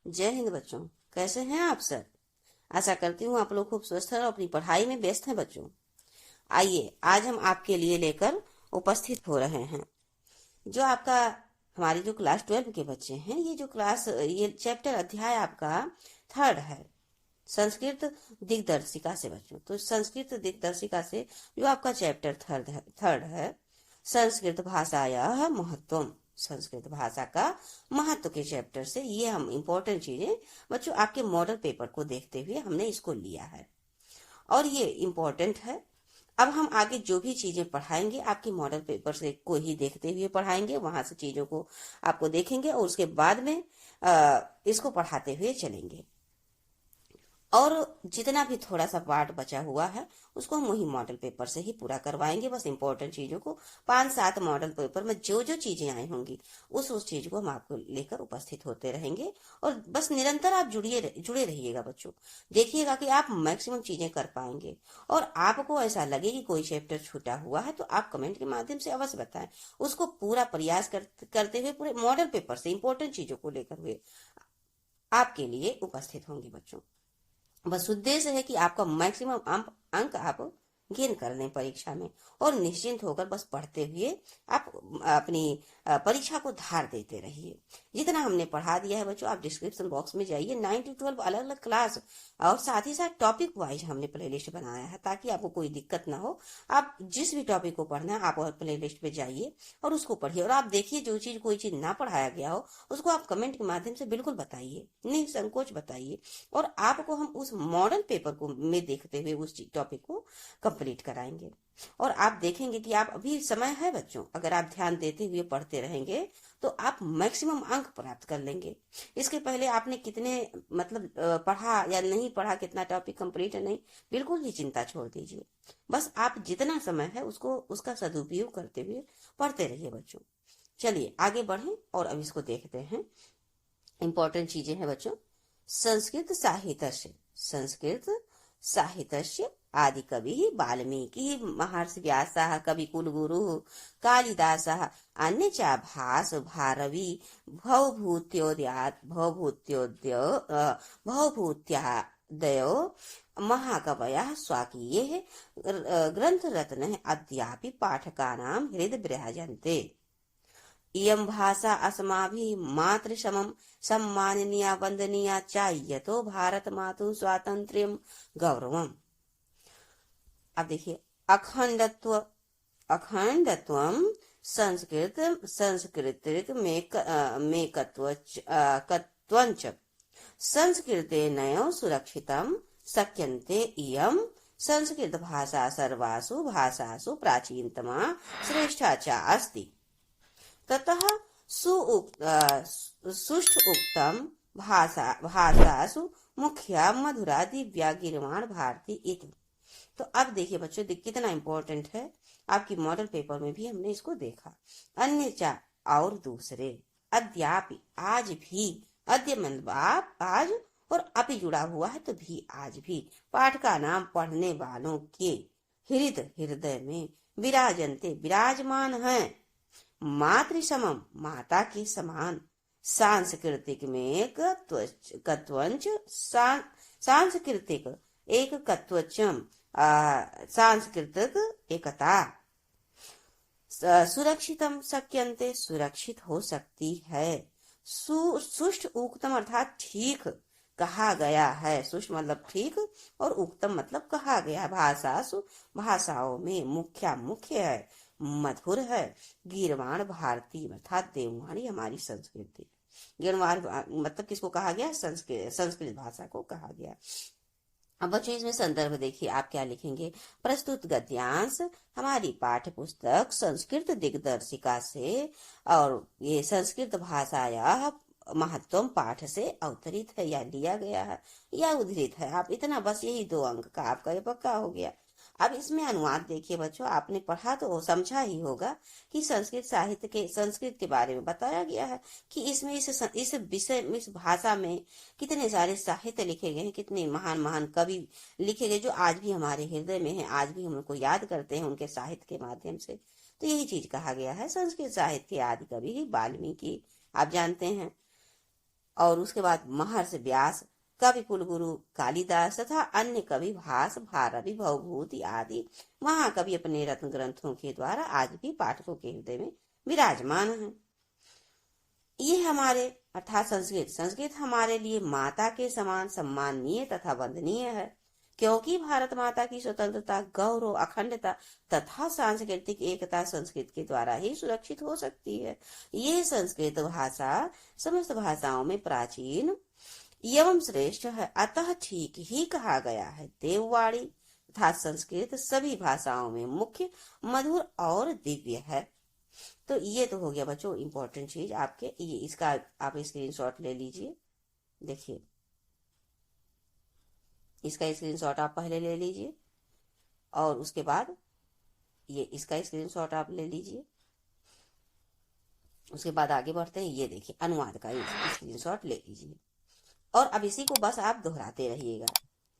जय हिंद बच्चों। कैसे हैं आप सब? आशा करती हूँ आप लोग खूब स्वस्थ हैं और अपनी पढ़ाई में व्यस्त हैं बच्चों। आइए आज हम आपके लिए लेकर उपस्थित हो रहे हैं जो आपका हमारी जो क्लास 12 के बच्चे हैं। ये चैप्टर अध्याय आपका थर्ड है, संस्कृत दिग्दर्शिका से बच्चों। तो संस्कृत दिग्दर्शिका से जो आपका चैप्टर थर्ड है, संस्कृत भाषाया महत्वम, संस्कृत भाषा का महत्व के चैप्टर से ये हम इम्पोर्टेंट चीजें बच्चों आपके मॉडल पेपर को देखते हुए हमने इसको लिया है और ये इम्पोर्टेंट है। अब हम आगे जो भी चीजें पढ़ाएंगे आपके मॉडल पेपर से को ही देखते हुए पढ़ाएंगे, वहां से चीजों को आपको देखेंगे और उसके बाद में इसको पढ़ाते हुए चलेंगे। और जितना भी थोड़ा सा पार्ट बचा हुआ है उसको हम वही मॉडल पेपर से ही पूरा करवाएंगे। बस इंपॉर्टेंट चीजों को 5-7 मॉडल पेपर में जो जो चीजें आई होंगी उस चीज को हम आपको लेकर उपस्थित होते रहेंगे। और बस निरंतर आप जुड़े रहिएगा बच्चों। देखिएगा कि आप मैक्सिमम चीजें कर पाएंगे। और आपको ऐसा लगे कि कोई चैप्टर छूटा हुआ है तो आप कमेंट के माध्यम से अवश्य बताएं। उसको पूरा प्रयास करते हुए पूरे मॉडल पेपर से इंपॉर्टेंट चीजों को लेकर हुए आपके लिए उपस्थित होंगे बच्चों। बस उद्देश्य है कि आपका मैक्सिमम अंक आप गेन कर लें परीक्षा में और निश्चिंत होकर बस पढ़ते हुए आप अपनी परीक्षा को धार देते रहिए। जितना हमने पढ़ा दिया है बच्चों, आप डिस्क्रिप्शन बॉक्स में जाइए, 9 to 12 अलग अलग क्लास और साथ ही साथ टॉपिक वाइज हमने प्लेलिस्ट बनाया है ताकि आपको कोई दिक्कत ना हो। आप जिस भी टॉपिक को पढ़ना है आप प्लेलिस्ट पे जाइए और उसको पढ़िए। और आप देखिए जो चीज कोई चीज ना पढ़ाया गया हो उसको आप कमेंट के माध्यम से बिल्कुल बताइए, निसंकोच बताइए। और आपको हम उस मॉडल पेपर को में देखते हुए उस टॉपिक को कंप्लीट कराएंगे। और आप देखेंगे कि आप अभी समय है बच्चों, अगर आप ध्यान देते हुए पढ़ते रहेंगे तो आप मैक्सिमम अंक प्राप्त कर लेंगे। इसके पहले आपने कितने पढ़ा या नहीं पढ़ा, कितना टॉपिक कंप्लीट है नहीं, बिल्कुल ही चिंता छोड़ दीजिए। बस आप जितना समय है उसको उसका सदुपयोग करते हुए पढ़ते रहिए बच्चों। चलिए आगे बढ़ें और अब इसको देखते हैं। इंपॉर्टेंट चीजें हैं बच्चों। संस्कृत साहित्य, संस्कृत साहित्य आदि कवि वाल्मीकि महर्षि व्यासः कविकुलगुरु कालिदासः अन्य च भास भारवी भवभूत्यादयो महाकवयः स्वकीये ग्रंथरत्नः अद्यापि पाठकानां हृदि विराजन्ते। इयं भाषा अस्माभिः मातृसमं सम्माननीया वन्दनीया च यतो भारत मातु स्वातंत्र्यं गौरवम्। अब देखिए, अखंडत्व अखंडत्वं संस्कृतिक कत्वञ्च संस्कृतेनैव सुरक्षितं शक्यन्ते। इयं संस्कृत भाषा सर्वासु भाषासु प्राचीनतमा श्रेष्ठा च अस्ति। ततः सुष्ठ उक्तम भाषासु मुख्या मधुरा दिव्या गिरवाण भारती इति। तो अब देखिए बच्चों कितना इंपॉर्टेंट है, आपकी मॉडल पेपर में भी हमने इसको देखा। अन्य चा और दूसरे, अद्यापि आज भी, अद्य मतलब आप आज और अपि जुड़ा हुआ है तो भी आज भी, पाठ का नाम पढ़ने वालों के हृदय में विराजनते विराजमान है, मातृसमम माता के समान, सांस्कृतिक में कत्वंच सांस्कृतिक एक कत्वचम सांस्कृतिक एकता, सुरक्षितम शक्यन्ते सुरक्षित हो सकती है, सुष्ठ उक्तम अर्थात ठीक कहा गया है, सुष्ठ मतलब ठीक और उक्तम मतलब कहा गया, भाषाओं में मुख्य है, मधुर है, गीर्वाण भारती अर्थात देववाणी हमारी संस्कृति। गीर्वाण मतलब किसको कहा गया? संस्कृत भाषा को कहा गया। अब बच्चों इसमें संदर्भ देखिए, आप क्या लिखेंगे। प्रस्तुत गद्यांश हमारी पाठ्य पुस्तक संस्कृत दिग्दर्शिका से और ये संस्कृत भाषा या महत्वम पाठ से अवतरित है या लिया गया है या उद्धृत है। आप इतना बस यही 2 अंक का आपका ये पक्का हो गया। अब इसमें अनुवाद देखिए बच्चों, आपने पढ़ा तो समझा ही होगा कि संस्कृत के बारे में बताया गया है कि इसमें इस विषय में, इस भाषा में कितने सारे साहित्य लिखे गए हैं, कितने महान महान कवि लिखे गए जो आज भी हमारे हृदय में है, आज भी हम उनको याद करते हैं उनके साहित्य के माध्यम से। तो यही चीज कहा गया है, संस्कृत साहित्य आदि कवि वाल्मीकि, आप जानते हैं। और उसके बाद महर्षि व्यास, कवि कुलगुरु कालिदास तथा अन्य कवि भास, भारवी, भवभूति आदि महाकवि अपने रत्न ग्रंथों के द्वारा आज भी पाठकों के हृदय में विराजमान है। ये हमारे अर्थात संस्कृत हमारे लिए माता के समान सम्माननीय तथा वंदनीय है, क्योंकि भारत माता की स्वतंत्रता, गौरव, अखंडता तथा सांस्कृतिक एकता संस्कृत के द्वारा ही सुरक्षित हो सकती है। ये संस्कृत भाषा समस्त भाषाओं में प्राचीन एवं श्रेष्ठ है, अतः ठीक ही कहा गया है देववाणी तथा संस्कृत सभी भाषाओं में मुख्य, मधुर और दिव्य है। तो ये तो हो गया बच्चों इंपॉर्टेंट चीज आपके, ये इसका आप स्क्रीनशॉट ले लीजिए। देखिए इसका स्क्रीनशॉट आप पहले ले लीजिए और उसके बाद ये इसका स्क्रीनशॉट आप ले लीजिए। उसके बाद आगे बढ़ते हैं। ये देखिए अनुवाद का स्क्रीनशॉट ले लीजिए और अब इसी को बस आप दोहराते रहिएगा,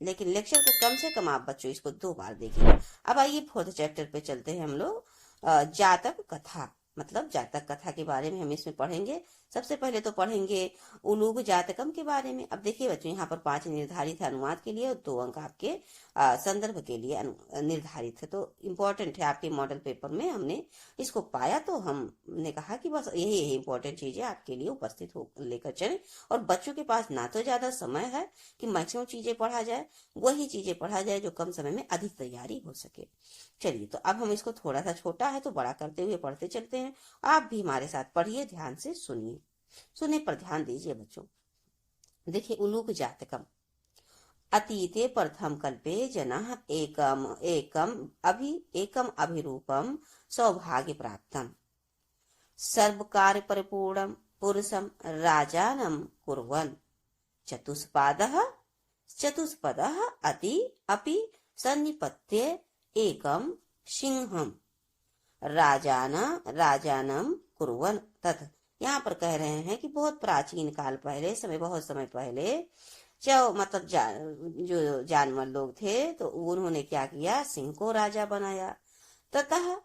लेकिन लेक्चर को कम से कम आप बच्चों इसको 2 बार देखिए। अब आइए 4th चैप्टर पे चलते हैं हम लोग। जातक कथा, मतलब जातक कथा के बारे में हम इसमें पढ़ेंगे। सबसे पहले तो पढ़ेंगे उलूग जातकम के बारे में। अब देखिए बच्चों यहाँ पर 5 निर्धारित है अनुवाद के लिए और 2 अंक आपके संदर्भ के लिए निर्धारित है। तो इम्पोर्टेंट है, आपके मॉडल पेपर में हमने इसको पाया तो हमने कहा कि बस यही इम्पोर्टेंट चीजें आपके लिए उपस्थित हो लेकर चले। और बच्चों के पास ना तो ज्यादा समय है कि मैक्सिमम चीजें पढ़ा जाए, वही चीजें पढ़ा जाए जो कम समय में अधिक तैयारी हो सके। चलिए तो अब हम इसको, थोड़ा सा छोटा है तो बड़ा करते हुए पढ़ते चलते हैं। आप भी हमारे साथ पढ़िए, ध्यान से सुनिए, सुनने पर ध्यान दीजिए बच्चों। देखिए उलूक जातकम। अतीते प्रथम कल्पे जनः एकम अभिरूपम सौभाग्य प्राप्तम सर्व कार्य परिपूर्णम पुरुषम राजानम कुर्वन् चतुष्पदः अपि सन्निपत्य एकम सिंहम राजानम कुर्वन् तत्। यहाँ पर कह रहे हैं कि बहुत प्राचीन काल पहले, बहुत समय पहले मतलब जो जानवर लोग थे तो उन्होंने क्या किया, सिंह को राजा बनाया। ततः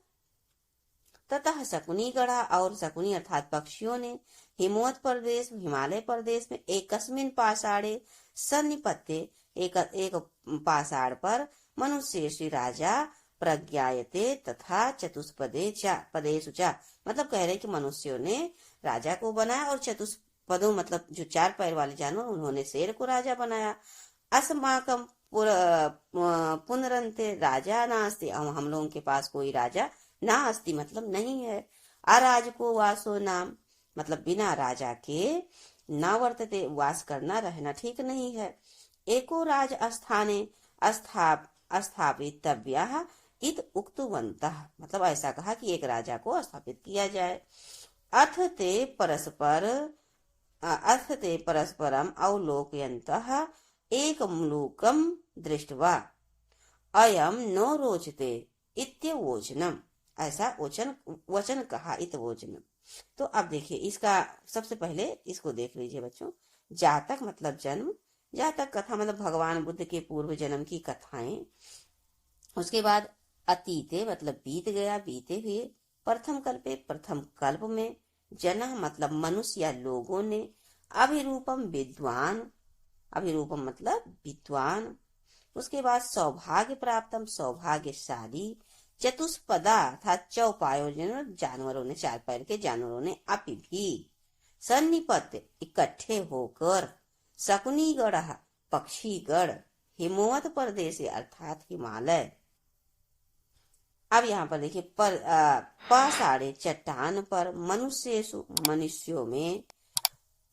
शकुनी गढ़ा, और शकुनी अर्थात पक्षियों ने हिमालय प्रदेश में एकस्मिन पाषाणे सन्निपत्य, एक पाषाण पर मनुष्य श्री राजा प्रज्ञायते तथा पदेषु च, मतलब कह रहे कि मनुष्यों ने राजा को बनाया और चतुष्पदों मतलब जो 4 पैर वाले जानवर, उन्होंने शेर को राजा बनाया। अस्माकं पुनरन्ते राजा नास्ति, हम लोगों के पास कोई राजा ना अस्ति मतलब नहीं है। अराजको वासो नाम, मतलब बिना राजा के ना वर्तते, वास करना रहना ठीक नहीं है। एको राज स्थाने स्थापितव्यः इत उक्तवन्तः, मतलब ऐसा कहा कि एक राजा को स्थापित किया जाए। अथ ते परस्परम अवलोकयन्तः एकमूलकं दृष्ट्वा अयम नो रोचते इत्यवोचनम, ऐसा वचन कहा, इतवोचनम। तो अब देखिए इसका सबसे पहले इसको देख लीजिए बच्चों। जातक मतलब जन्म, जातक कथा मतलब भगवान बुद्ध के पूर्व जन्म की कथाएं। उसके बाद अतीते मतलब बीत गया, बीते हुए। प्रथम कल्पे प्रथम कल्प में। जनः मतलब मनुष्य या लोगों ने। अभिरूपम विद्वान, अभिरूपम मतलब विद्वान। उसके बाद सौभाग्य प्राप्तम सौभाग्यशाली। चतुष्पदा अर्थात चौपायों जानवरों ने, 4 पैर के जानवरों ने। अपि भी सन्निपत्य इकट्ठे होकर। शकुनीगढ़ पक्षीगढ़। हिमवत प्रदेश अर्थात हिमालय। अब यहाँ पर देखिए पाषाणे चट्टान पर। मनुष्यों में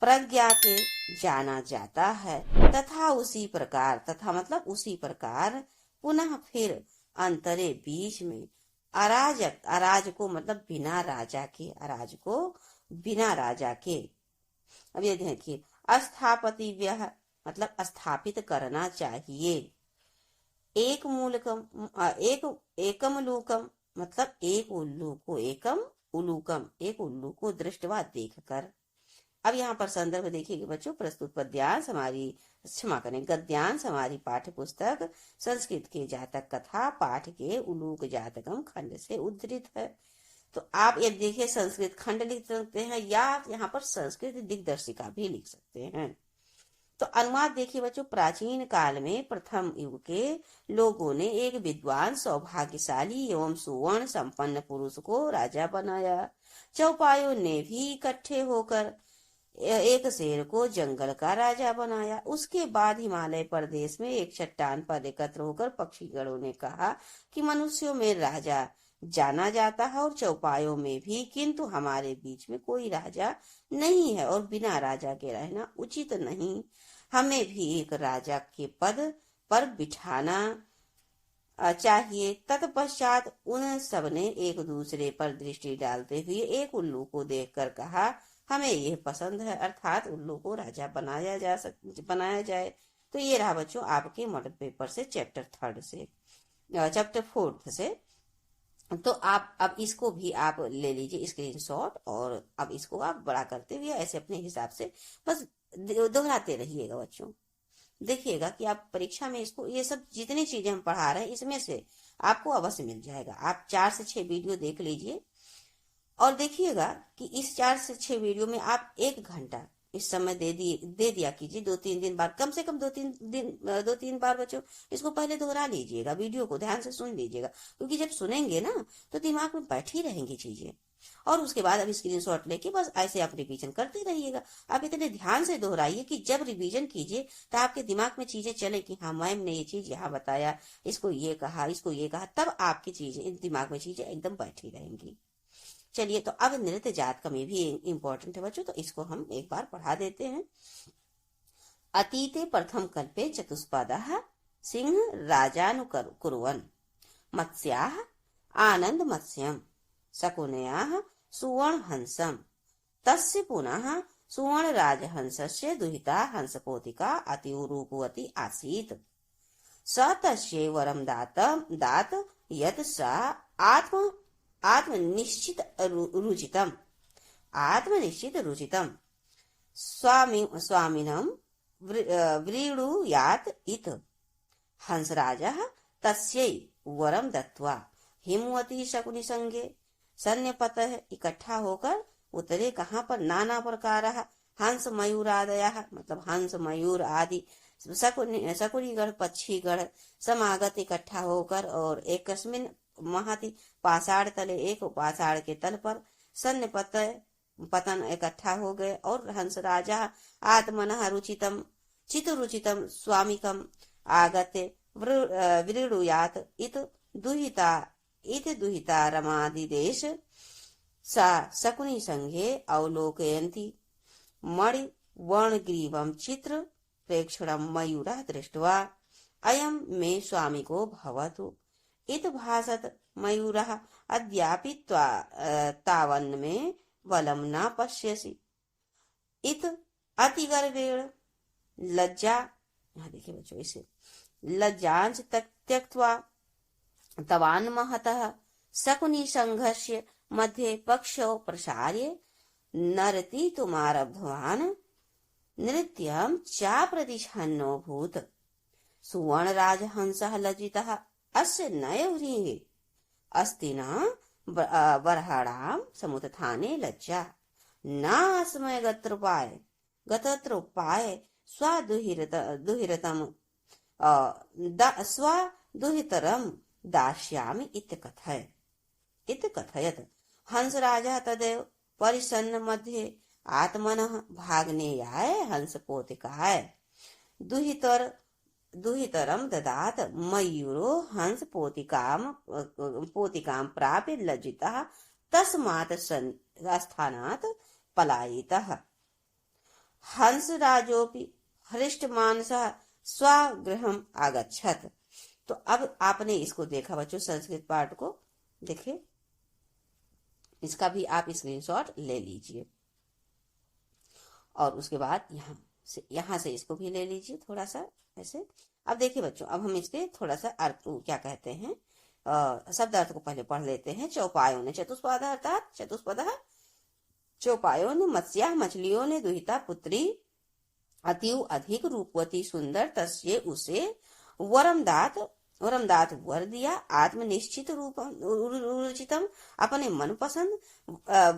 प्रज्ञा के जाना जाता है। तथा उसी प्रकार, तथा मतलब उसी प्रकार। पुनः फिर अंतरे बीच में। अराजको मतलब बिना राजा के, अराजको बिना राजा के। अब ये देखिए अस्थापतिव्यः मतलब स्थापित करना चाहिए। एकम उलूकम मतलब एक उल्लू को, एकम उलूकम एक उल्लू को दृष्टवा देखकर। अब यहाँ पर संदर्भ देखिए बच्चों। प्रस्तुत पद्यांश हमारी, क्षमा करें, गद्यांश हमारी पाठ्य पुस्तक संस्कृत के जातक कथा पाठ के उलूक जातकम खंड से उद्धृत है। तो आप ये देखिए संस्कृत खंड लिख सकते हैं या यहाँ पर संस्कृत दिग्दर्शिका भी लिख सकते हैं। तो अनुवाद देखिए बच्चों, प्राचीन काल में प्रथम युग के लोगों ने एक विद्वान, सौभाग्यशाली एवं सुवर्ण संपन्न पुरुष को राजा बनाया। चौपायों ने भी इकट्ठे होकर एक शेर को जंगल का राजा बनाया। उसके बाद हिमालय प्रदेश में एक चट्टान पर एकत्र होकर पक्षीगणों ने कहा कि मनुष्यों में राजा जाना जाता है और चौपायों में भी, किंतु हमारे बीच में कोई राजा नहीं है और बिना राजा के रहना उचित नहीं। हमें भी एक राजा के पद पर बिठाना चाहिए। तत्पश्चात उन सबने एक दूसरे पर दृष्टि डालते हुए एक उल्लू को देखकर कहा, हमें यह पसंद है, अर्थात उल्लू को राजा बनाया जाए। तो ये रहा बच्चों आपके मॉडल पेपर से चैप्टर 4 से। तो आप अब इसको भी आप ले लीजिए स्क्रीनशॉट, और अब इसको आप बड़ा करते हुए ऐसे अपने हिसाब से बस दोहराते रहिएगा बच्चों। देखिएगा कि आप परीक्षा में इसको, ये सब जितनी चीजें हम पढ़ा रहे हैं इसमें से आपको अवश्य मिल जाएगा। आप 4 से 6 वीडियो देख लीजिए और देखिएगा कि इस 4 से 6 वीडियो में आप 1 घंटा इस समय दे दिया कीजिए। 2-3 दिन बाद, कम से कम 2-3 बार बच्चों इसको पहले दोहरा लीजिएगा, वीडियो को ध्यान से सुन लीजिएगा, क्योंकि जब सुनेंगे ना तो दिमाग में बैठी रहेंगी चीजें। और उसके बाद अब स्क्रीनशॉट लेके बस ऐसे आप रिवीजन करते रहिएगा। आप इतने ध्यान से दोहराइए कि जब रिवीजन कीजिए तो आपके दिमाग में चीजें चले कि हाँ मैम ने ये चीज यहाँ बताया, इसको ये कहा, तब आपकी चीजें दिमाग में चीजें एकदम बैठी रहेंगी। चलिए, तो अब नृत्य जात कमी भी इंपॉर्टेंट है बच्चों, तो इसको हम एक बार पढ़ा देते हैं। अतीते प्रथम कल्पे चतुष्पदः सिंह राजानुकुर्वन् मत्स्याः आनंद मत्स्यम् शकुनयाः सुवर्ण हंसम् तस्य पुनः सुवर्ण राजहंसस्य दुहिता हंसपोतिका अतिरूपवती आसीत्। स तस्यै वरं दात यत् सा आत्मनिश्चित रुचितम् स्वामिनं व्रीडुयात् इत। हंसराजः तस्यै वरं दत्त्वा हिमवती शकुनी संगे सन्निपतः इकट्ठा होकर उतरे कहाँ पर, नाना प्रकारः हंस मयूरादयः, मतलब हंस मयूर आदि शकुनीगण पक्षीगण समागत इकट्ठा होकर, और एकस्मिन् महति पाषाण तले, एक पाषाण के तल पर पतन इकट्ठा हो गए। और हंस राजा आत्मनः रुचितम चितरुचितम स्वामिकम आगते व्रीडुयात् इत दुहिता रमादिदेश सा शकुनी संघे अवलोकयन्ति मणिवर्णग्रीवं चित्र प्रेक्षणं मयूरः दृष्ट्वा अयं मे स्वामिको भवतु इत भासत मयूरः अद्यापि तावन्मे बलं न पश्यसि इत अतिगर्वेण लज्जा, यहाँ देखिए बच्चों इसे, लज्जांच त्यक्त्वा तवान् महतः शकुनी संघर्ष्य मध्ये पक्षौ प्रसार्य नर्तितुमारब्धवान् नृत्यं चाप्रतिच्छन्नोऽभूत्। सुवर्णराजहंसः लज्जितः अस्य नयव्रीः अस्ति न बर्हाणां समुत्थाने लज्जा नास्मय गतत्रोपाय स्वदुहितरं दास्यामि इत्यकथयत्। हंसराजः तदेव परिसन्न मध्ये आत्मनः भागनेयाय हंसपोतिकाय दुहितरं ददात। मयूरो हंस पोतिकां प्राप्य लज्जितः तस्मात् स्थानात् पलायितः। हंसराजोपि हृष्टमानसः स्वगृहम् आगच्छत्। तो अब आपने इसको देखा बच्चों, संस्कृत पाठ को देखिए, इसका भी आप स्क्रीनशॉट ले लीजिए और उसके बाद यहाँ से इसको भी ले लीजिए थोड़ा सा ऐसे। अब देखिए बच्चों, अब हम इसके थोड़ा सा अर्थ क्या कहते हैं, शब्द अर्थ को पहले पढ़ लेते हैं। चौपायों ने चतुष्पद अर्थात चतुष्पद, चौपायों ने मत्स्या मछलियों ने दुहिता पुत्री अति अधिक रूपवती सुंदर तस्ये उसे वरम दात वरमदात वर दिया, आत्मनिश्चित रूप रुचितम, अपने मनपसंद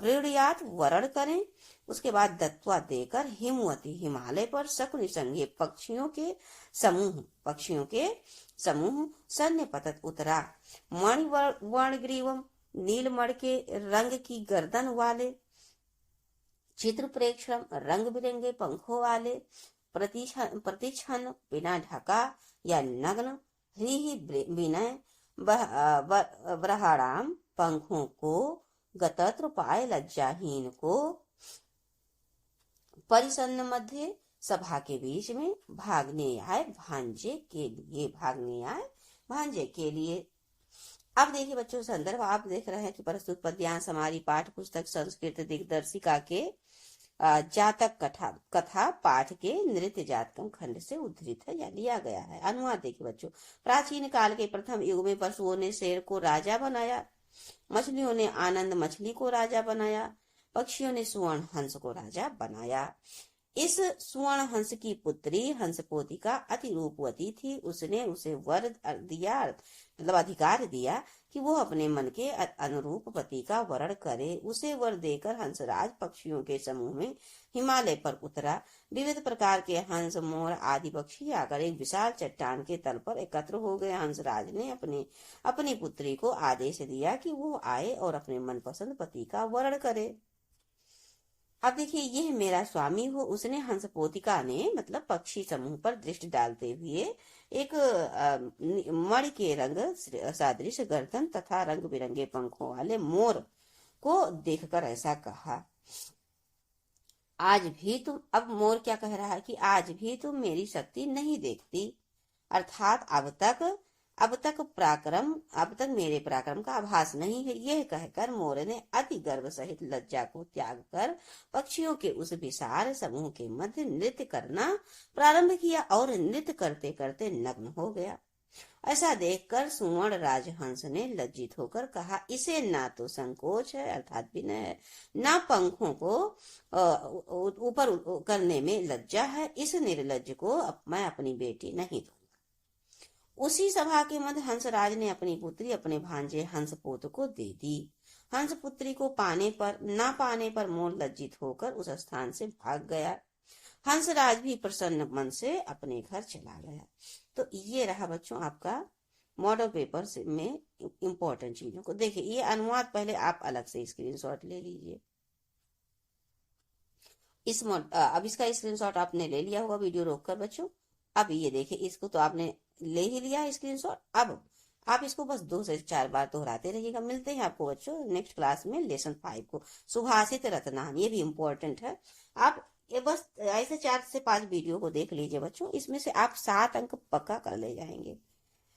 वृणयात वरण करें। उसके बाद दत्वा देकर हिमवती, हिमालय पर शकुनि संगे पक्षियों के समूह सन्य पतत उतरा। मणिवर्णग्रीवम, नीलमण के रंग की गर्दन वाले, चित्र प्रेक्षण, रंग बिरंगे पंखों वाले, प्रतिक्षण बिना ढका या नग्न, विनय ब्रहाणाम, पंखों को गतत्र पाए लज्जाहीन को, परिसन्न मध्य, सभा के बीच में, भागने आए भांजे के लिए। अब देखिए बच्चों, संदर्भ आप देख रहे हैं कि प्रस्तुत पद्यांश हमारी पाठ्य पुस्तक संस्कृत दिग्दर्शिका के जातक कथा पाठ के नृत्य जातकम खंड से उद्धृत है या लिया गया है। अनुवाद देखिए बच्चों, प्राचीन काल के प्रथम युग में पशुओं ने शेर को राजा बनाया, मछलियों ने आनंद मछली को राजा बनाया, पक्षियों ने सुवर्ण हंस को राजा बनाया। इस सुवर्ण हंस की पुत्री हंसपोतिका अति रूपवती थी। उसने उसे वर दिया, मतलब अधिकार दिया कि वो अपने मन के अनुरूप पति का वरण करे। उसे वर देकर हंसराज पक्षियों के समूह में हिमालय पर उतरा। विविध प्रकार के हंस, मोर आदि पक्षी आकर एक विशाल चट्टान के तल पर एकत्र हो गए। हंसराज ने अपनी पुत्री को आदेश दिया कि वो आए और अपने मनपसंद पति का वरण करे। अब देखिए, यह मेरा स्वामी हो, उसने हंसपोतिका ने मतलब पक्षी समूह पर दृष्टि डालते हुए एक मणि के रंग सादृश गर्दन तथा रंग बिरंगे पंखों वाले मोर को देखकर ऐसा कहा, आज भी तुम, अब मोर क्या कह रहा है कि आज भी तुम मेरी शक्ति नहीं देखती, अर्थात अब तक मेरे पराक्रम का आभास नहीं है। यह कहकर मोर ने अति गर्व सहित लज्जा को त्याग कर पक्षियों के उस विशाल समूह के मध्य नृत्य करना प्रारंभ किया और नृत्य करते करते नग्न हो गया। ऐसा देखकर सुवर्ण राजहंस ने लज्जित होकर कहा, इसे ना तो संकोच है अर्थात विनय है, ना पंखों को ऊपर करने में लज्जा है। इस निर्लज्ज को मैं अपनी बेटी नहीं दूंगा। उसी सभा के मध्य हंसराज ने अपनी पुत्री अपने भांजे हंसपोत को दे दी। हंसपुत्री को ना पाने पर मोर लज्जित होकर उस स्थान से भाग गया। हंसराज भी प्रसन्न मन से अपने घर चला गया। तो ये रहा बच्चों आपका मॉडल पेपर में इंपॉर्टेंट चीजों को। देखिए, ये अनुवाद पहले आप अलग से स्क्रीनशॉट ले लीजिए। अब इसका स्क्रीनशॉट आपने ले लिया होगा वीडियो रोककर बच्चों। अब ये देखिए, इसको तो आपने ले ही लिया स्क्रीनशॉट। अब आप इसको बस 2 से 4 बार दोहराते रहिएगा। मिलते हैं आपको बच्चों नेक्स्ट क्लास में लेसन 5 को, सुभाषित रत्नाम। ये भी इम्पोर्टेंट है। आप ये बस ऐसे 4 से 5 वीडियो को देख लीजिए बच्चों, इसमें से आप 7 अंक पक्का कर ले जाएंगे।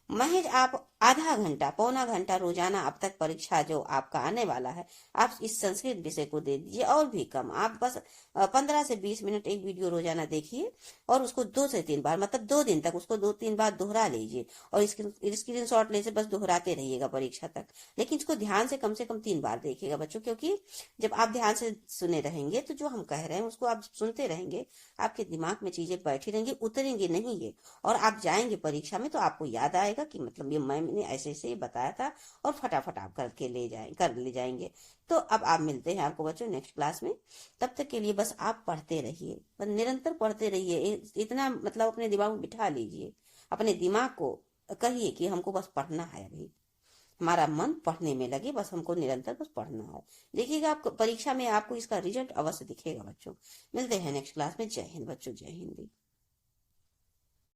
महज आप आधा घंटा पौना घंटा रोजाना अब तक परीक्षा जो आपका आने वाला है, आप इस संस्कृत विषय को दे दीजिए। और भी कम, आप बस 15 से 20 मिनट एक वीडियो रोजाना देखिए और उसको 2 से 3 बार, मतलब 2 दिन तक उसको 2-3 बार दोहरा लीजिए और स्क्रीनशॉट ले से बस दोहराते रहिएगा परीक्षा तक। लेकिन इसको ध्यान से कम 3 बार देखिएगा बच्चों, क्योंकि जब आप ध्यान से सुने रहेंगे तो जो हम कह रहे हैं उसको आप सुनते रहेंगे, आपके दिमाग में चीजें बैठी रहेंगी, उतरेंगी नहीं ये, और आप जाएंगे परीक्षा में तो आपको याद आएगा कि मतलब ये मैंने ऐसे ऐसे बताया था, और फटाफट आप कर ले जाएंगे। तो अब आप मिलते हैं आपको बच्चों नेक्स्ट क्लास में। तब तक के लिए बस आप पढ़ते रहिए, बस निरंतर पढ़ते रहिए। इतना मतलब अपने दिमाग में बिठा लीजिए, अपने दिमाग को कहिए कि हमको बस पढ़ना है, अभी हमारा मन पढ़ने में लगे, बस हमको निरंतर बस पढ़ना है। देखिएगा आपको परीक्षा में आपको इसका रिजल्ट अवश्य दिखेगा बच्चों। मिलते हैं नेक्स्ट क्लास में। जय हिंद बच्चों, जय हिंद।